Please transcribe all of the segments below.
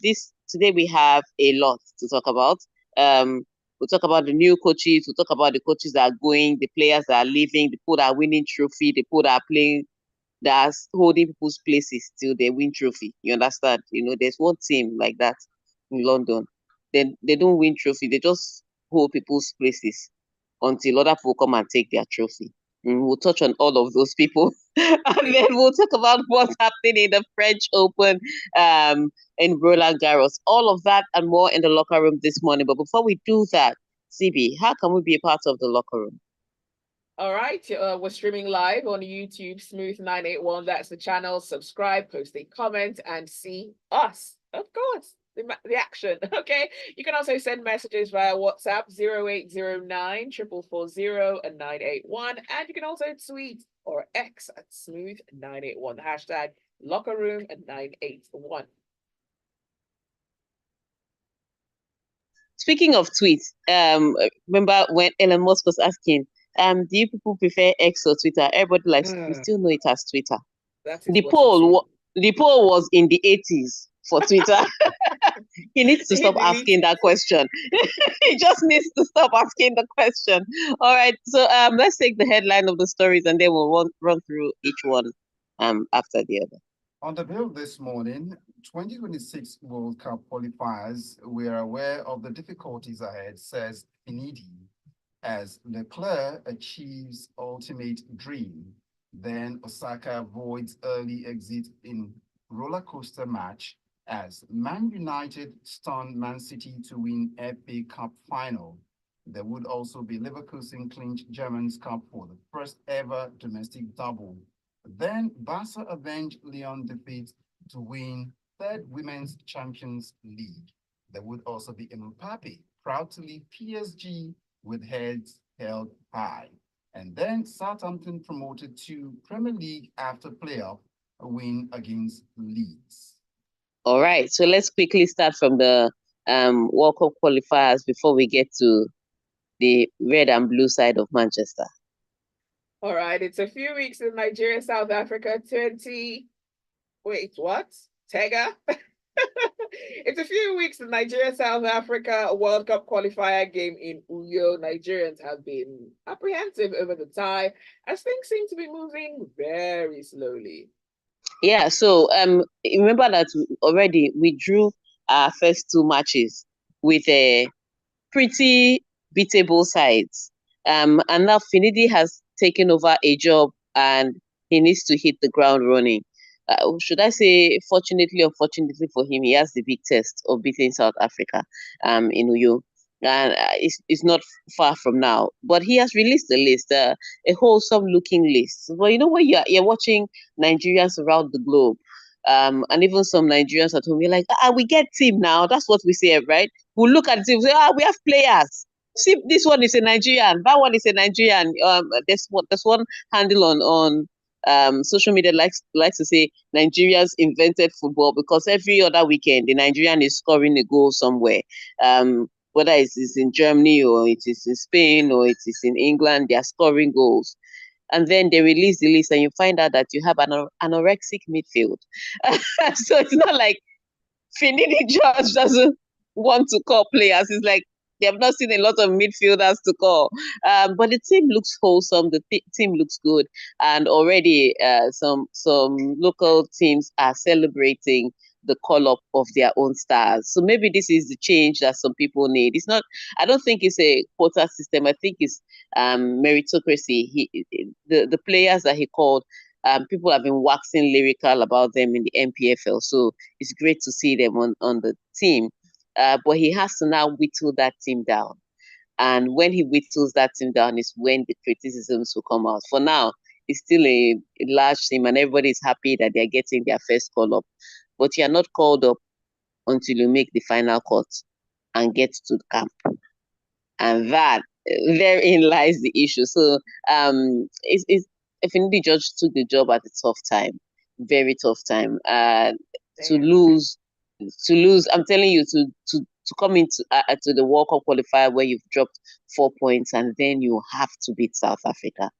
this today we have a lot to talk about. We'll talk about the new coaches. We'll talk about the coaches that are going, the players that are leaving, the people that are winning trophy, the people that are playing, that's holding people's places till they win trophy. You understand? There's one team like that in London. They don't win trophy. They just hold people's places until other people come and take their trophy. We'll touch on all of those people, and then we'll talk about what's happening in the French Open, in Roland Garros. All of that and more in the locker room this morning. But before we do that, Zibby, how can we be a part of the locker room? All right, we're streaming live on YouTube, Smooth981. That's the channel. Subscribe, post a comment, and see us. Of course, the action. Okay. You can also send messages via WhatsApp 0809 440 and 981. And you can also tweet or X at Smooth981. Hashtag locker room and 981. Speaking of tweets, remember when Elon Musk was asking, do you people prefer X or Twitter? Everybody likes, we still know it as Twitter. That is The what it is. poll, the poll was in the 80s for Twitter. He needs to stop asking that question. He just needs to stop asking the question. All right, so let's take the headline of the stories and then we'll run through each one after the other. On the bill this morning, 2026 World Cup qualifiers were aware of the difficulties ahead, says Finidi, as Leclerc achieves ultimate dream. Then Osaka avoids early exit in roller coaster match as Man United stunned Man City to win FA Cup final. There would also be Leverkusen clinch Germans Cup for the first ever domestic double. Then Barca avenged Lyon defeat to win third Women's Champions League. There would also be Mbappe proud to leave PSG with heads held high. And then Southampton promoted to Premier League after playoff win against Leeds. All right, so let's quickly start from the World Cup qualifiers before we get to the red and blue side of Manchester. All right, it's a few weeks in Nigeria, South Africa, 20. Wait, what? Tega? It's a few weeks in Nigeria, South Africa, World Cup qualifier game in Uyo. Nigerians have been apprehensive over the tie as things seem to be moving very slowly. Yeah, so remember that already we drew our first two matches with a pretty beatable sides. And now Finidi has taken over a job and he needs to hit the ground running. Should I say, fortunately or unfortunately for him, he has the big test of beating South Africa in Uyo. And it's not far from now. But he has released a list, a wholesome looking list. But when you're watching Nigerians around the globe, and even some Nigerians at home, you're like, we get team now. That's what we say, right? We'll look at the team, say, we have players. See, this one is a Nigerian, that one is a Nigerian. There's one handle on social media likes to say Nigerians invented football because every other weekend the Nigerian is scoring a goal somewhere. Whether it is in Germany or it is in Spain or it is in England, they are scoring goals. And then they release the list and you find out that you have an anorexic midfield. So it's not like Finidi George doesn't want to call players. It's like they have not seen a lot of midfielders to call. But the team looks wholesome. The team looks good. And already some local teams are celebrating the call up of their own stars. So maybe this is the change that some people need. It's not, I don't think it's a quota system. I think it's meritocracy. The players that he called, people have been waxing lyrical about them in the MPFL. So it's great to see them on the team. But he has to now whittle that team down. And when he whittles that team down is when the criticisms will come out. For now, it's still a large team and everybody is happy that they're getting their first call up. But you're not called up until you make the final cut and get to the camp. And that, therein lies the issue. So Finidi George took the job at a tough time, very tough time. To lose, I'm telling you, to come into to the World Cup qualifier where you've dropped 4 points and then you have to beat South Africa.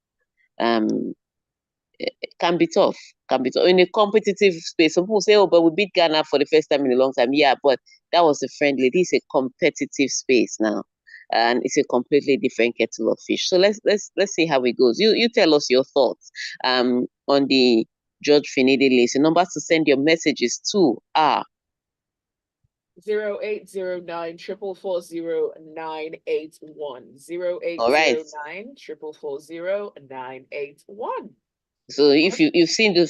can be tough. Can be tough in a competitive space. Some people say, "Oh, but we beat Ghana for the first time in a long time." Yeah, but that was a friendly. This is a competitive space now, and it's a completely different kettle of fish. So let's see how it goes. You tell us your thoughts on the George Finidi list. The numbers to send your messages to are 0809 all right. 0809 So if you've seen the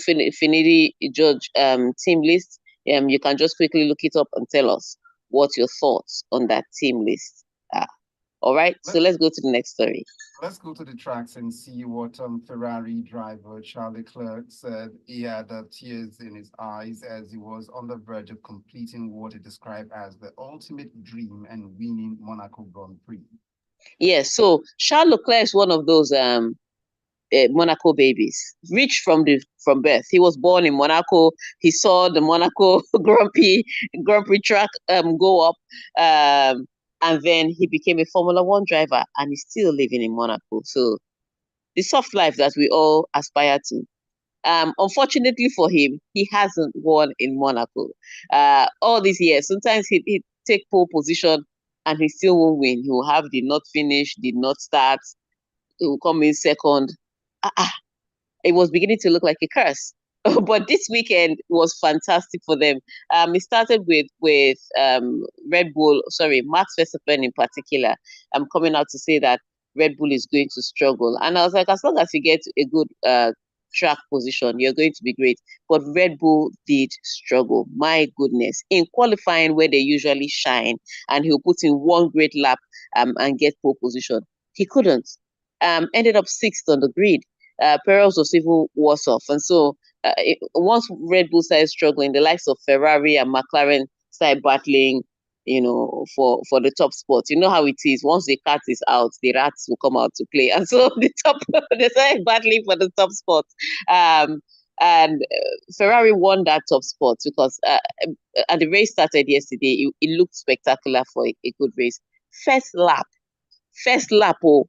Finidi George team list, you can just quickly look it up and tell us what your thoughts on that team list are. All right, so let's go to the next story. Let's go to the tracks and see what Ferrari driver Charles Leclerc said. He had tears in his eyes as he was on the verge of completing what he described as the ultimate dream and winning Monaco Grand Prix. Yes, so Charles Leclerc is one of those Monaco babies, rich from birth. He was born in Monaco. He saw the Monaco Grand Prix track go up, and then he became a Formula One driver, and he's still living in Monaco. So the soft life that we all aspire to. Unfortunately for him, he hasn't won in Monaco. All these years, sometimes he take pole position and he still won't win. He will have did not finish, did not start. He will come in second. It was beginning to look like a curse. But this weekend was fantastic for them. It started with Red Bull, sorry, Max Verstappen in particular. I'm coming out to say that Red Bull is going to struggle, and I was like, as long as you get a good track position, you're going to be great. But Red Bull did struggle. My goodness, in qualifying where they usually shine, and he'll put in one great lap and get pole position, he couldn't. Ended up sixth on the grid. Perez was even worse off. And so once Red Bull started struggling, the likes of Ferrari and McLaren started battling, for the top spot. You know how it is. Once the cat is out, the rats will come out to play. And so they started battling for the top spot. And Ferrari won that top spot because and the race started yesterday. It looked spectacular for a good race. First lap, oh,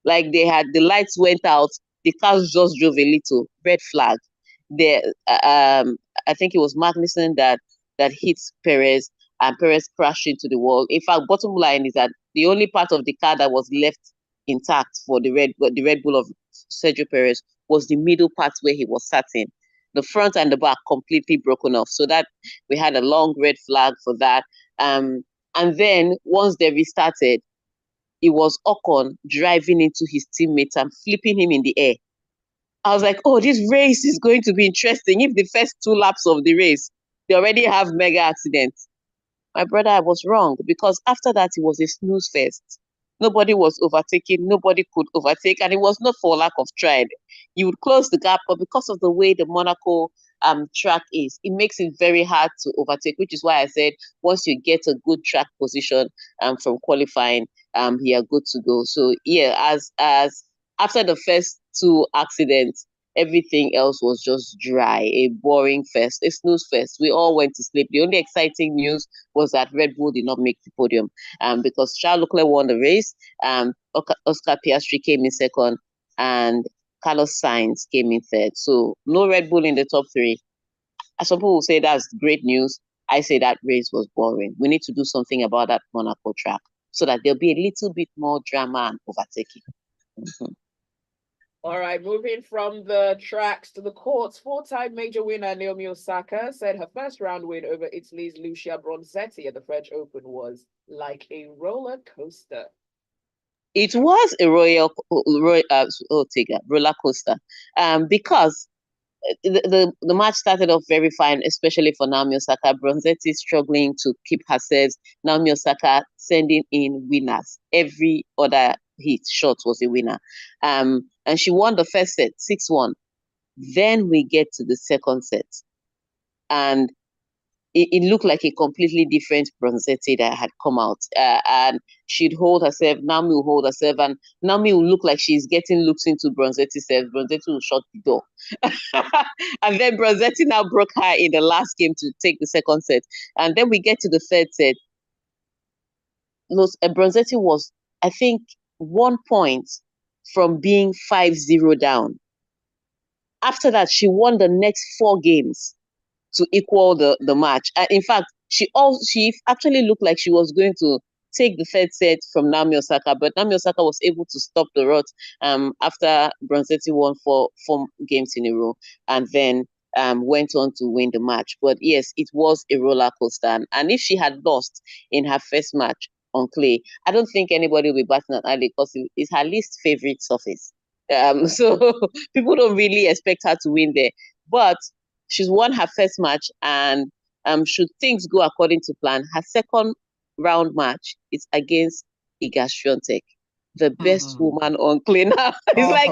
like the lights went out, the cars just drove a little, red flag. There, I think it was Magnussen that hit Perez, and Perez crashed into the wall. In fact, bottom line is that the only part of the car that was left intact for the Red Bull of Sergio Perez was the middle part where he was sat in. The front and the back completely broken off. So that we had a long red flag for that. And then once they restarted, it was Ocon driving into his teammates and flipping him in the air. I was like, oh, this race is going to be interesting. If the first two laps of the race, they already have mega accidents. My brother, I was wrong, because after that, it was a snooze fest. Nobody was overtaking, nobody could overtake, and it was not for lack of trying. You would close the gap, but because of the way the Monaco track is, it makes it very hard to overtake, which is why I said once you get a good track position from qualifying, you are good to go. So yeah, as after the first two accidents, everything else was just dry, a boring fest, a snooze fest. We all went to sleep. The only exciting news was that Red Bull did not make the podium, because Charles Leclerc won the race. Oscar Piastri came in second, and Carlos Sainz came in third. So no Red Bull in the top three. As some people will say that's great news. I say that race was boring. We need to do something about that Monaco track so that there'll be a little bit more drama and overtaking. Mm-hmm. All right, moving from the tracks to the courts, four-time major winner Naomi Osaka said her first round win over Italy's Lucia Bronzetti at the French Open was like a roller coaster. It was a Tega, roller coaster, because the match started off very fine, especially for Naomi Osaka. Bronzetti struggling to keep her sets. Naomi Osaka sending in winners. Every other shot was a winner. And she won the first set, 6-1. Then we get to the second set, and it looked like a completely different Bronzetti that had come out. And she'd hold herself, Naomi will hold herself, and Naomi will look like she's getting looks into Bronzetti's self. Bronzetti will shut the door. And then Bronzetti now broke her in the last game to take the second set. And then we get to the third set. Bronzetti was, I think, 1 point from being 5-0 down. after that, she won the next 4 games to equal the match. In fact, she actually looked like she was going to take the third set from Naomi Osaka, but Naomi Osaka was able to stop the rot after Bronzetti won four games in a row, and then went on to win the match. But yes, it was a roller coaster, and if she had lost in her first match on clay, I don't think anybody will be batting an alley because it's her least favorite surface. So people don't really expect her to win there, but she's won her first match, and should things go according to plan, her second round match is against Iga Swiatek, the best woman on clay now. It's like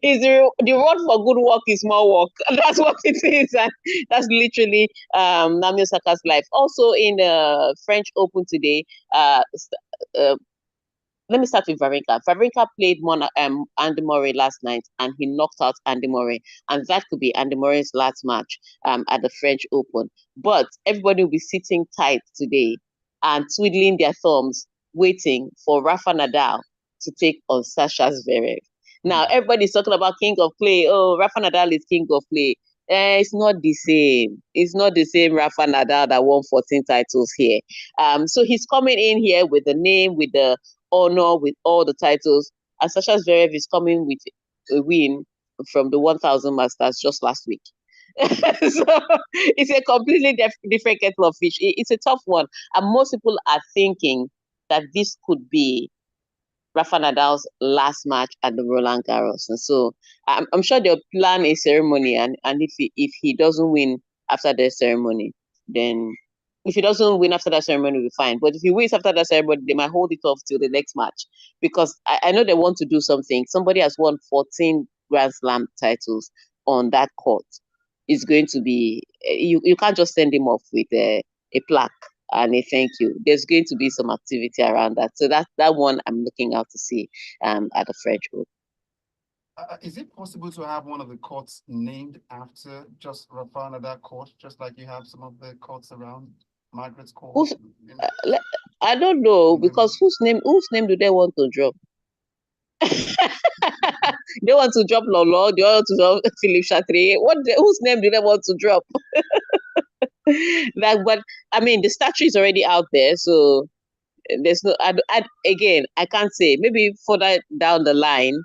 the reward for good work is more work. That's what it is, and that's literally Naomi Osaka's life. Also in the French Open today, uh, let me start with Wawrinka. Wawrinka played Andy Murray last night, and he knocked out Andy Murray, and that could be Andy Murray's last match at the French Open. But everybody will be sitting tight today and twiddling their thumbs, waiting for Rafa Nadal to take on Sasha Zverev. Now, everybody's talking about King of Clay. Oh, Rafa Nadal is King of Clay. It's not the same. It's not the same Rafa Nadal that won 14 titles here. So he's coming in here with the name, with the honor, with all the titles. And Sasha Zverev is coming with a win from the 1000 Masters just last week. So it's a completely different kettle of fish. It's a tough one. And most people are thinking that this could be Rafa Nadal's last match at the Roland Garros. And so I'm sure they'll plan a ceremony. And if he doesn't win after the ceremony, then if he doesn't win after that ceremony, we'll be fine. But if he wins after that ceremony, they might hold it off till the next match, because I know they want to do something. Somebody has won 14 Grand Slam titles on that court. It's going to be, you can't just send him off with a plaque and a thank you. There's going to be some activity around that. So that one I'm looking out to see at the French Open. Is it possible to have one of the courts named after just Rafa Nadal court, just like you have some of the courts around Margaret's court? I don't know, because whose name do they want to drop? They want to drop Lolo, they want to drop Philippe Chatrier. Whose name do they want to drop? But I mean, the statue is already out there, so there's no. Again, I can't say. Maybe further down the line,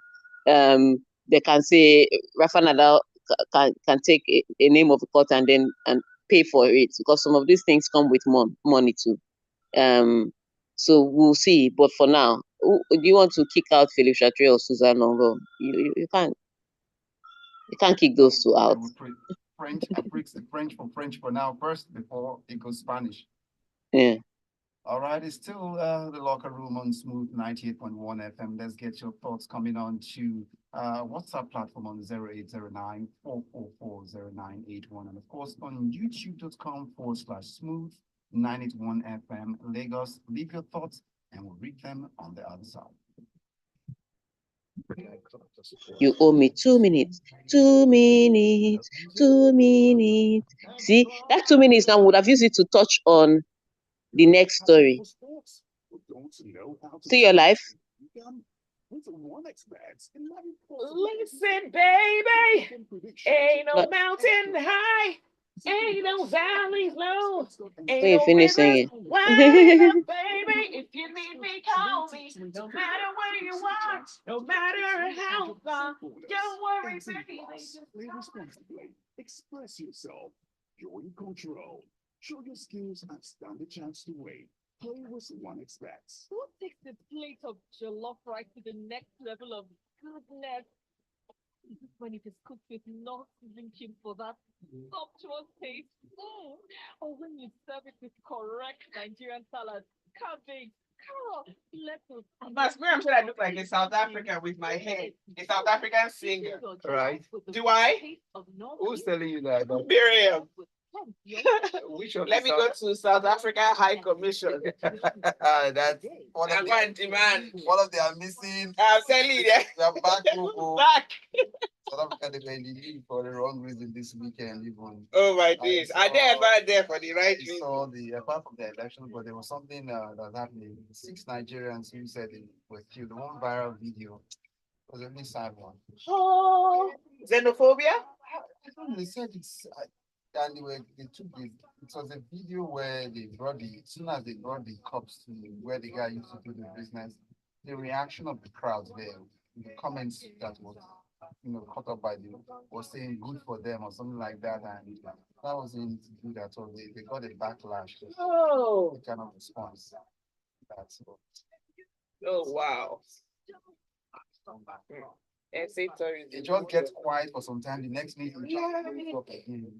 they can say Rafa Nadal can take a name of a court and then pay for it, because some of these things come with money too. So we'll see. But for now, do you want to kick out Philippe Chatrier or Suzanne Longo? You can't. You can't kick those two out. French, I break the French for now first before it goes Spanish. Yeah. All right, it's still the locker room on Smooth 98.1 FM. Let's get your thoughts coming on to WhatsApp platform on 0809 444 0981. And of course on youtube.com/smooth 981 FM Lagos. Leave your thoughts and we'll read them on the other side. You owe me 2 minutes. 2 minutes. 2 minutes. See, that 2 minutes now would have used it to touch on the next story. See your life. Listen, baby, ain't no mountain high, ain't no valley low, ain't no finish singing. wide enough, baby. If you need me, call me. No matter where you are, no matter how far, don't worry, baby. Play responsibly. Express yourself. You're in control. Show your skills and stand a chance to win. Play with One Express. Who takes the plate of jollof rice to the next level of goodness? This is when it is cooked with no seasoning cube for that sumptuous taste. Or when you serve it with correct Nigerian salad, cabbage, carrot, lettuce. But I'm sure I look like a South African with my hair. A South African singer. Right. Do I? Who's telling you that? Miriam. Which of Let me go to South Africa High Commission. That's one of I'm demand. One of them are missing. I'm telling you that. They're back. Back. South Africa, they were in the lead for the wrong reason this weekend. Even. Oh my days. Are they ever there for the right reason? Saw apart from the election, but there was something that happened. 6 Nigerians who said they were killed. The one viral video was a really sad one. Oh, Xenophobia? I don't know, they said and they took it was a video where they brought as soon as they brought the cops to where the guy used to do the business, the reaction of the crowd there, the comments that was, caught up by the, was saying good for them or something like that, and that wasn't good at all. They got a backlash, Oh, the kind of response. That's all. oh wow. And say sorry. It just gets quiet for some time. The next minute, it just wakes up again.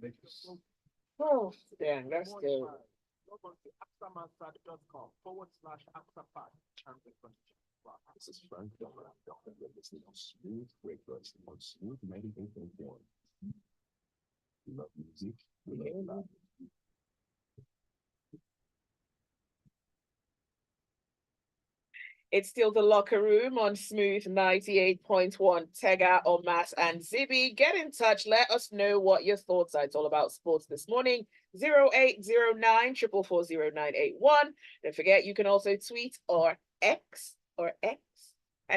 Oh, damn, that's scary. Log on to axamansat.com/AXAPAD. This is Frank Donna. You're listening on Smooth Breakfast on Smooth 98.1. We love music. We love life. It's still the locker room on Smooth 98.1. Tega, Omatseye, and Zibby. Get in touch. Let us know what your thoughts are. It's all about sports this morning. 0809 4440981. Don't forget, you can also tweet or X. I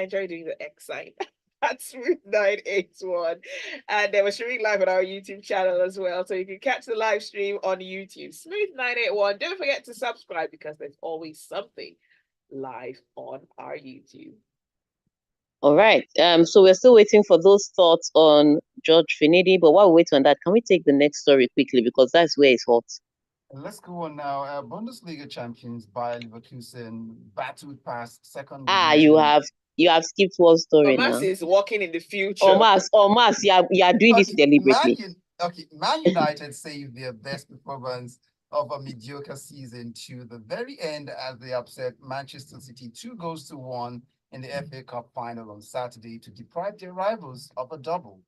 enjoy doing the X sign. That's Smooth 981. And we're streaming live on our YouTube channel as well. So you can catch the live stream on YouTube. Smooth 981. Don't forget to subscribe because there's always something live on our YouTube. All right. So we're still waiting for those thoughts on George Finidi, but while we wait on that, can we take the next story quickly because that's where it's hot. Let's go on now. Bundesliga champions Bayer Leverkusen battled past second. You have skipped one story now. Omas is walking in the future. Omas, you are doing this deliberately. Man United saved their best performance of a mediocre season to the very end as they upset Manchester City 2-1 in the FA Cup final on Saturday to deprive their rivals of a double.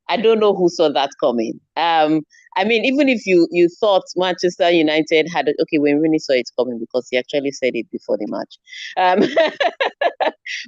I don't know who saw that coming. I mean, even if you thought Manchester United had it, okay, we really saw it coming because he actually said it before the match.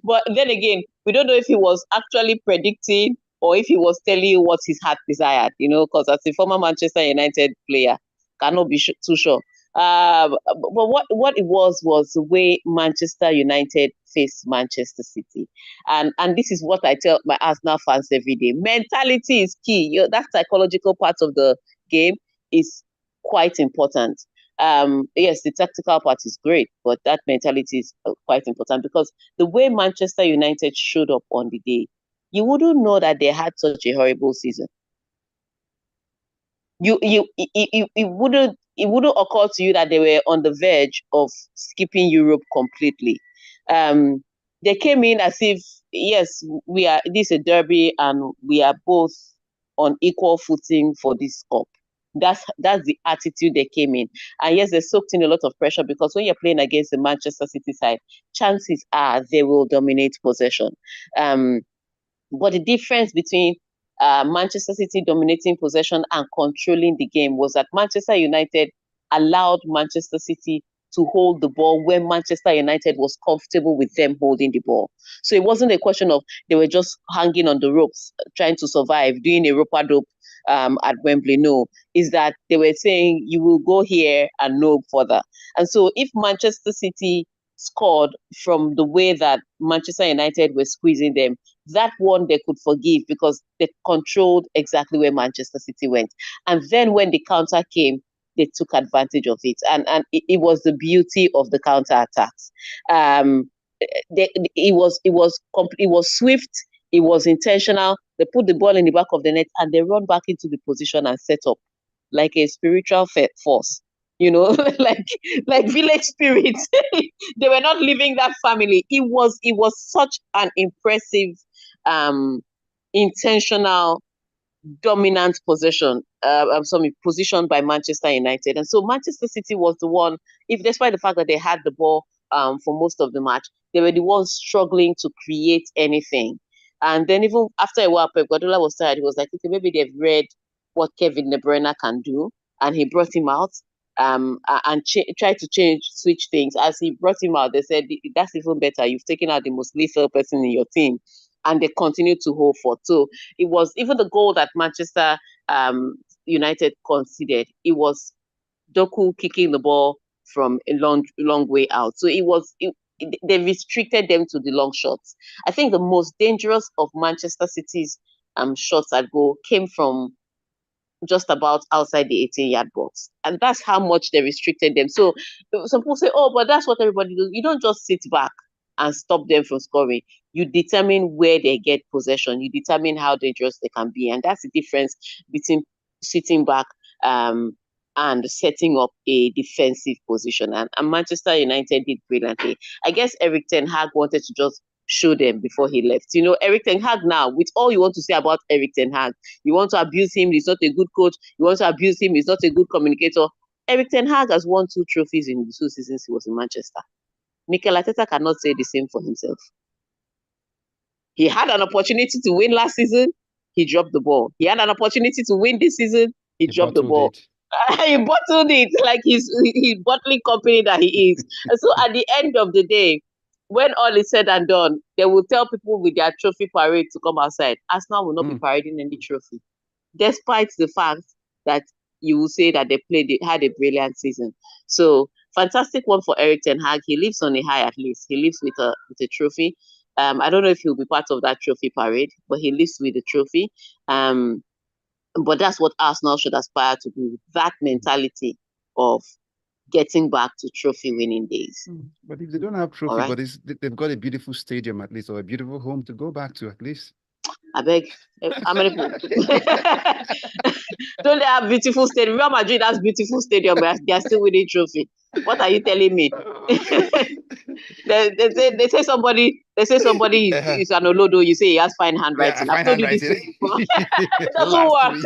But then again, we don't know if he was actually predicting or if he was telling you what his heart desired, because as a former Manchester United player, cannot be too sure. But what it was the way Manchester United faced Manchester City, and this is what I tell my Arsenal fans every day: mentality is key. That psychological part of the game is quite important. Yes, the tactical part is great, but that mentality is quite important because the way Manchester United showed up on the day, you wouldn't know that they had such a horrible season. It wouldn't occur to you that they were on the verge of skipping Europe completely. They came in as if, yes, this is a derby and we are both on equal footing for this cup. That's the attitude they came in. And yes, they soaked in a lot of pressure because when you're playing against the Manchester City side, chances are they will dominate possession. But the difference between Manchester City dominating possession and controlling the game was that Manchester United allowed Manchester City to hold the ball when Manchester United was comfortable with them holding the ball. So it wasn't a question of they were just hanging on the ropes, trying to survive, doing a rope-a-dope at Wembley. No, is that they were saying you will go here and no further. And so if Manchester City scored from the way that Manchester United were squeezing them, that one they could forgive because they controlled exactly where Manchester City went. And then when the counter came, they took advantage of it. And it was the beauty of the counter attacks. It was swift, it was intentional. They put the ball in the back of the net and they run back into the position and set up like a spiritual force. like village spirits. They were not leaving that family. It was such an impressive, intentional, dominant position by Manchester United. And so Manchester City was the one, if despite the fact that they had the ball for most of the match, they were the ones struggling to create anything. And then even after a while, Pep Guardiola was tired. He was like, okay, maybe they've read what Kevin De Bruyne can do, and he brought him out and tried to switch things. As he brought him out, they said, that's even better. You've taken out the most lethal person in your team. And they continued to hold forth. So it was even the goal that Manchester United conceded. It was Doku kicking the ball from a long way out. So they restricted them to the long shots. I think the most dangerous of Manchester City's shots at goal came from just about outside the 18-yard box. And that's how much they restricted them. So some people say, oh, but that's what everybody does. You don't just sit back and stop them from scoring. You determine where they get possession. You determine how dangerous they can be. And that's the difference between sitting back and setting up a defensive position. And Manchester United did brilliantly. I guess Eric Ten Hag wanted to just show them before he left. You know, Eric Ten Hag now, with all you want to say about Eric Ten Hag, you want to abuse him, he's not a good coach. You want to abuse him, he's not a good communicator. Eric Ten Hag has won 2 trophies in the 2 seasons he was in Manchester. Mikel Arteta cannot say the same for himself. He had an opportunity to win last season, he dropped the ball. He had an opportunity to win this season, he dropped the ball. He bottled it like he's bottling company that he is. And so at the end of the day, when all is said and done, they will tell people with their trophy parade to come outside. Arsenal will not be parading any trophy, despite the fact that you will say that they had a brilliant season. So fantastic one for Eric Ten Hag. He lives on a high at least. He lives with a trophy. I don't know if he'll be part of that trophy parade, but he lives with the trophy. But that's what Arsenal should aspire to do, that mentality of getting back to trophy winning days. But if they don't have trophy, right, but they've got a beautiful stadium at least, or a beautiful home to go back to at least. I beg, how many people? Don't they have beautiful stadium? Real Madrid has beautiful stadium, but they are still winning trophy. What are you telling me? they say somebody is an Olodo. You say he has fine handwriting. Yeah, I've told you this before. It doesn't work.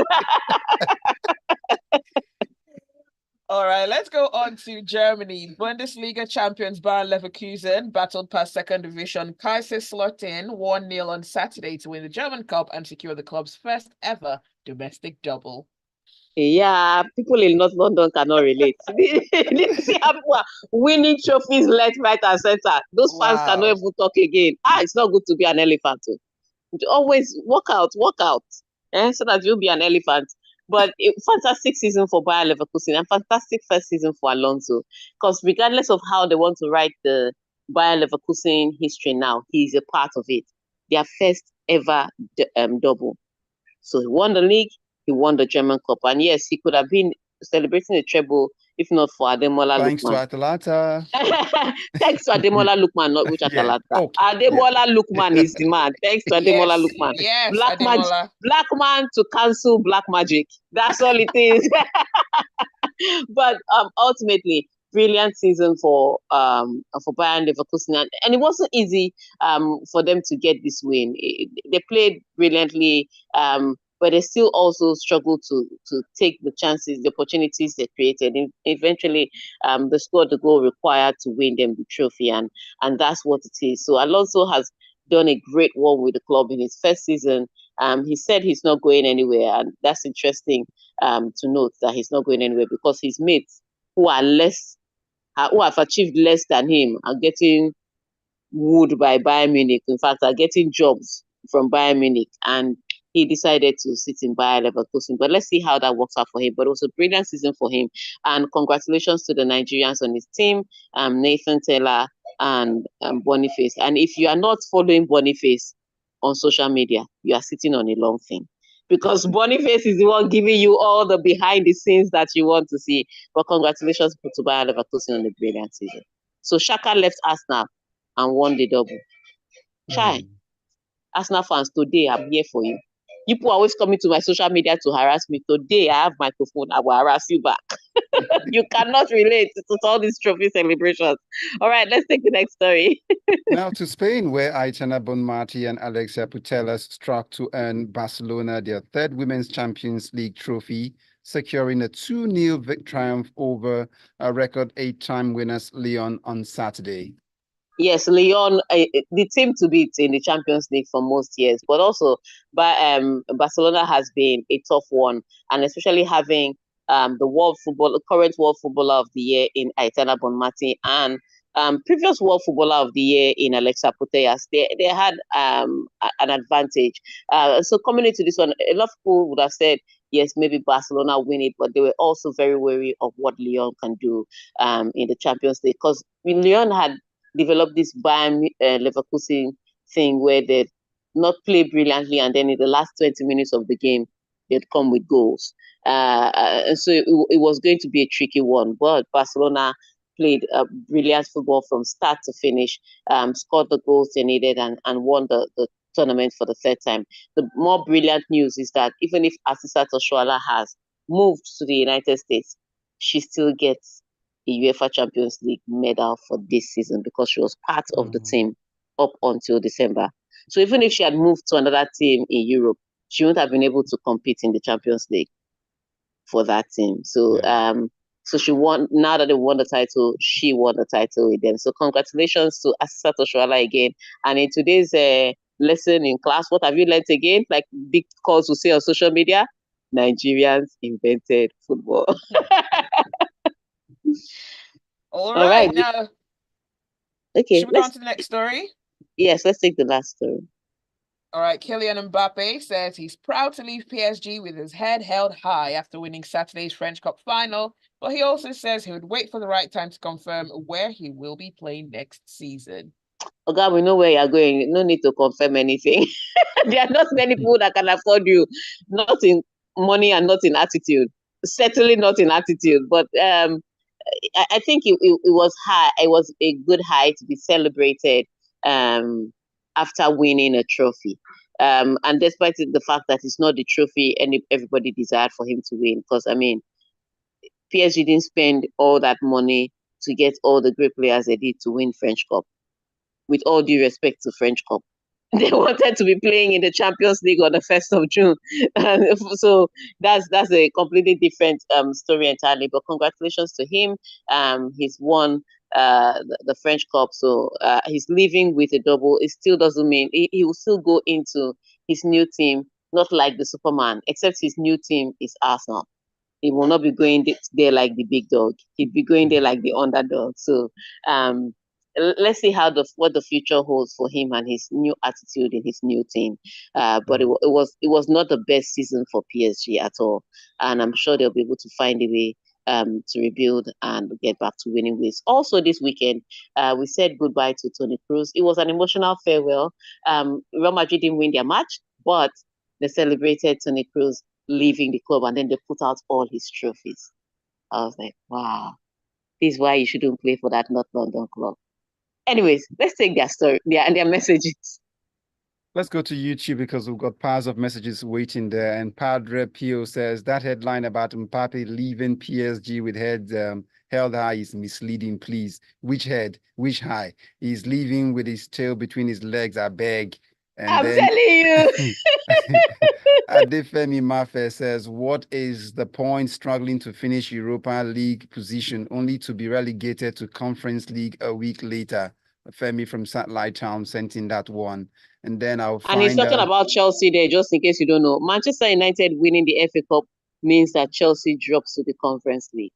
All right, let's go on to Germany. Bundesliga champions Bayer Leverkusen battled past second division Kaiserslautern 1-0 on Saturday to win the German Cup and secure the club's first ever domestic double. Yeah, people in North London cannot relate. See how people are winning trophies left, right, and center. Those fans cannot even talk again. It's not good to be an elephant. Always walk out, so that you'll be an elephant. But a fantastic season for Bayer Leverkusen and fantastic first season for Alonso. Because regardless of how they want to write the Bayer Leverkusen history now, he's a part of it. Their first ever double. So he won the league, he won the German Cup. And yes, he could have been celebrating the treble if not for Ademola Lookman. Thanks to Atalanta. Thanks to Ademola Lookman, not which Atalanta. Okay. Ademola Lookman is the man. Thanks to Ademola Lookman. Yes, Black man to cancel black magic. That's all it is. But ultimately, brilliant season for Bayern Leverkusen, and it wasn't easy for them to get this win. They played brilliantly, but they still also struggled to take the chances, the opportunities they created. And eventually, they scored the goal required to win them the trophy, and that's what it is. So Alonso has done a great one with the club in his first season. He said he's not going anywhere, and that's interesting to note that he's not going anywhere because his mates who have achieved less than him are getting wooed by Bayern Munich. In fact, are getting jobs from Bayern Munich, and he decided to sit in Bayer Leverkusen. But let's see how that works out for him. But it was a brilliant season for him, and congratulations to the Nigerians on his team, Nathan Taylor and Boniface. And if you are not following Boniface on social media, you are sitting on a long thing. Because Boniface is the one giving you all the behind the scenes that you want to see. But congratulations to Bayer Leverkusen on the brilliant season. So Xhaka left Arsenal and won the double. Chai, Arsenal fans, today I'm here for you. You people are always coming to my social media to harass me. Today I have microphone, I will harass you back. You cannot relate to all these trophy celebrations. All right, let's take the next story. Now to Spain, where Aitana Bonmati and Alexia Putellas struck to earn Barcelona their third Women's Champions League trophy, securing a 2-0 triumph over a record 8-time winners Lyon on Saturday. Yes, Lyon, the team to beat in the Champions League for most years, but also Barcelona has been a tough one, and especially having the current World Footballer of the Year in Aitana Bonmati and previous World Footballer of the Year in Alexia Putellas. They had an advantage. So coming into this one, a lot of people would have said, yes, maybe Barcelona win it, but they were also very wary of what Lyon can do in the Champions League, because Lyon had developed this Bayern Leverkusen thing where they not play brilliantly, and then in the last 20 minutes of the game, they'd come with goals. So it was going to be a tricky one, but Barcelona played brilliant football from start to finish, scored the goals they needed, and won the tournament for the third time. The more brilliant news is that even if Asisat Oshoala has moved to the United States, she still gets a UEFA Champions League medal for this season because she was part of the team up until December. So even if she had moved to another team in Europe, she wouldn't have been able to compete in the Champions League for that team. So so she won. Now that they won the title, she won the title with them. So congratulations to Asisat Oshoala again. And in today's lesson in class, what have you learned again? Like big calls will say on social media, Nigerians invented football. All All right, right. now Okay. should we go on to the next story? Yes, let's take the last story. All right, Kylian Mbappe says he's proud to leave PSG with his head held high after winning Saturday's French Cup final, but he also says he would wait for the right time to confirm where he will be playing next season. Oh God, we know where you're going. No need to confirm anything. There are not many people that can afford you, not in money and not in attitude. Certainly not in attitude, but I think it was high. It was a good high to be celebrated after winning a trophy. And despite the fact that it's not the trophy everybody desired for him to win, because I mean, PSG didn't spend all that money to get all the great players they did to win French Cup. With all due respect to French Cup, they wanted to be playing in the Champions League on the 1st of June. So that's a completely different story entirely. But congratulations to him. He's won the French Cup, so he's leaving with a double. It still doesn't mean he will still go into his new team, not like the Superman, except his new team is Arsenal. He will not be going there like the big dog. He'll be going there like the underdog. So let's see what the future holds for him and his new attitude in his new team. But it was not the best season for PSG at all, and I'm sure they'll be able to find a way to rebuild and get back to winning ways. Also, this weekend, we said goodbye to Toni Kroos. It was an emotional farewell. Real Madrid didn't win their match, but they celebrated Toni Kroos leaving the club, and then they put out all his trophies. I was like, wow, this is why you shouldn't play for that North London club. Anyways, let's take their story, their messages. Let's go to YouTube because we've got piles of messages waiting there. And Padre Pio says that headline about Mbappe leaving PSG with head held high is misleading, please. Which head? Which high? He's leaving with his tail between his legs, I beg. And I'm telling you. Adefemi Mafe says, what is the point struggling to finish Europa League position only to be relegated to Conference League a week later? Femi from Satellite Town sent in that one. And then I'll find... And he's talking about Chelsea there, just in case you don't know. Manchester United winning the FA Cup means that Chelsea drops to the Conference League.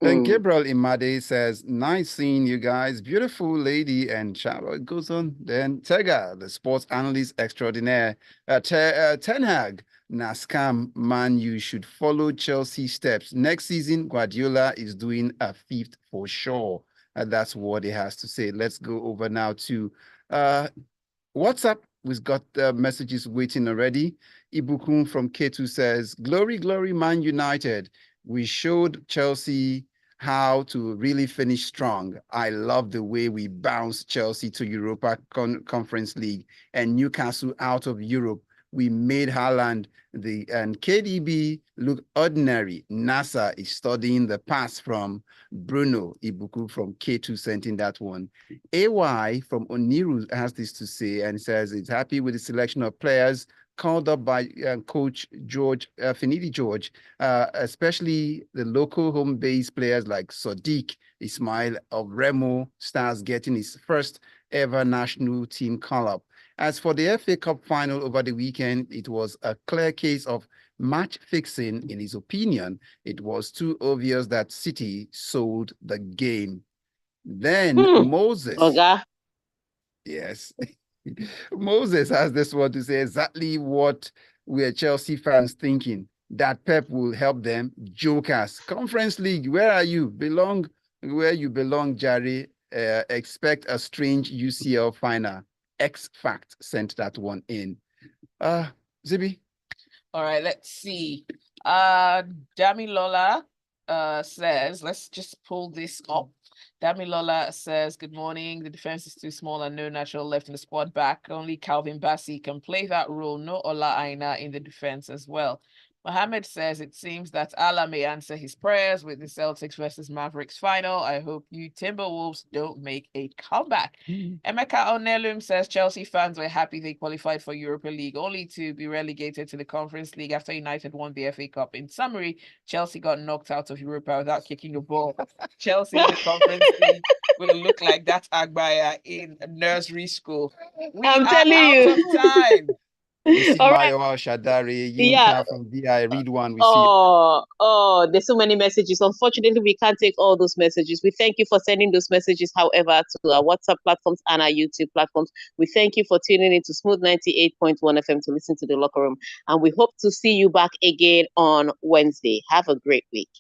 Then Gabriel Imade says, nice seeing you guys. Beautiful lady. And it goes on. Then Tega, the sports analyst extraordinaire. Ten Hag, Nascam, man, you should follow Chelsea steps. Next season, Guardiola is doing a fifth for sure. That's what he has to say. Let's go over now to WhatsApp. We've got messages waiting already. Ibukun from K2 says, glory, glory, Man United. We showed Chelsea how to really finish strong. I love the way we bounced Chelsea to Europa Conference League and Newcastle out of Europe. We made Haaland and KDB look ordinary. NASA is studying the pass from Bruno. Ibuku from K2 sent in that one. AY from Oniru has this to say and says it's happy with the selection of players called up by coach George, Finidi George, especially the local home-based players like Sadiq Ismail of Remo Stars getting his first ever national team call-up. As for the FA Cup final over the weekend, it was a clear case of match fixing. In his opinion, it was too obvious that City sold the game. Then Moses. Okay. Yes. Moses has this one to say exactly what we're Chelsea fans thinking, that Pep will help them. Jokers. Conference League, where are you? Belong where you belong, Jerry. Expect a strange UCL final. X Fact sent that one in. Zibby. All right, let's see. Damilola says, let's just pull this up. Damilola says, good morning. The defense is too small and no natural left in the squad back. Only Calvin Bassey can play that role. No Ola Aina in the defense as well. Mohammed says it seems that Allah may answer his prayers with the Celtics versus Mavericks final. I hope you Timberwolves don't make a comeback. Emeka Onelum says Chelsea fans were happy they qualified for Europa League, only to be relegated to the Conference League after United won the FA Cup. In summary, Chelsea got knocked out of Europa without kicking a ball. Chelsea in the Conference League will look like that Agbaya in nursery school. We I'm are telling out you. of time. We see All right. Mayo Shadari, Yeah. Yinka from VI. Read one. We see. Oh, there's so many messages. Unfortunately, we can't take all those messages. We thank you for sending those messages, however, to our WhatsApp platforms and our YouTube platforms. We thank you for tuning into Smooth 98.1 FM to listen to the locker room. And we hope to see you back again on Wednesday. Have a great week.